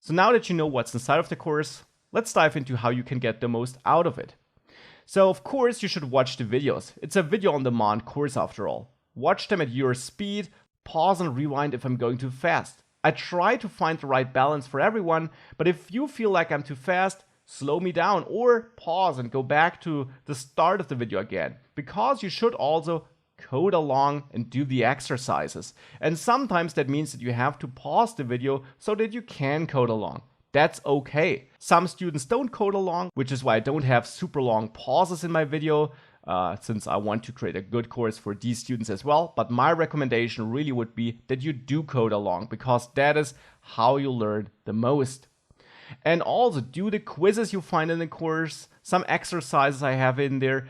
So now that you know what's inside of the course, let's dive into how you can get the most out of it. So of course you should watch the videos. It's a video on demand course after all. Watch them at your speed, pause and rewind if I'm going too fast. I try to find the right balance for everyone, but if you feel like I'm too fast, slow me down or pause and go back to the start of the video again, because you should also code along and do the exercises. And sometimes that means that you have to pause the video so that you can code along. That's okay. Some students don't code along, which is why I don't have super long pauses in my video, since I want to create a good course for these students as well. But my recommendation really would be that you do code along, because that is how you learn the most. And also do the quizzes you find in the course, some exercises I have in there.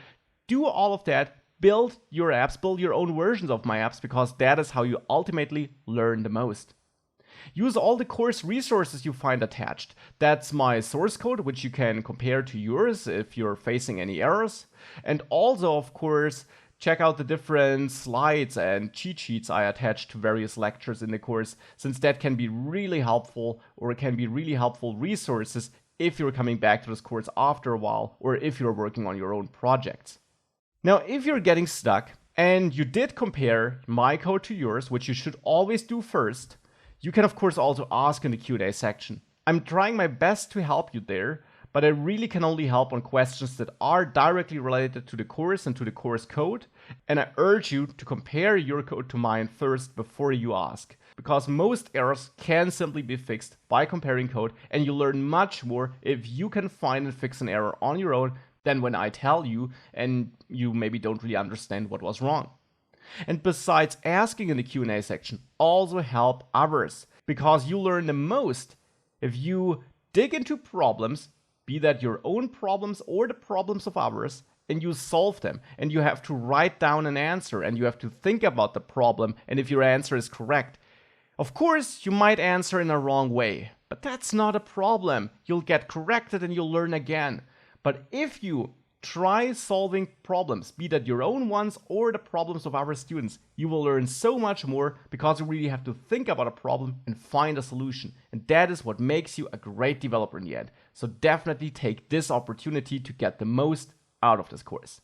Do all of that. Build your apps, build your own versions of my apps, because that is how you ultimately learn the most. Use all the course resources you find attached. That's my source code, which you can compare to yours if you're facing any errors. And also, of course, check out the different slides and cheat sheets I attach to various lectures in the course, since that can be really helpful, or it can be really helpful resources if you're coming back to this course after a while, or if you're working on your own projects. Now, if you're getting stuck and you did compare my code to yours, which you should always do first, you can of course also ask in the Q&A section. I'm trying my best to help you there, but I really can only help on questions that are directly related to the course and to the course code. And I urge you to compare your code to mine first before you ask, because most errors can simply be fixed by comparing code, and you learn much more if you can find and fix an error on your own than when I tell you and you maybe don't really understand what was wrong. And besides asking in the Q&A section, also help others, because you learn the most if you dig into problems, be that your own problems or the problems of others, and you solve them. And you have to write down an answer, and you have to think about the problem and if your answer is correct. Of course, you might answer in a wrong way, but that's not a problem. You'll get corrected and you'll learn again. But if you try solving problems, be that your own ones or the problems of other students, you will learn so much more, because you really have to think about a problem and find a solution. And that is what makes you a great developer in the end. So definitely take this opportunity to get the most out of this course.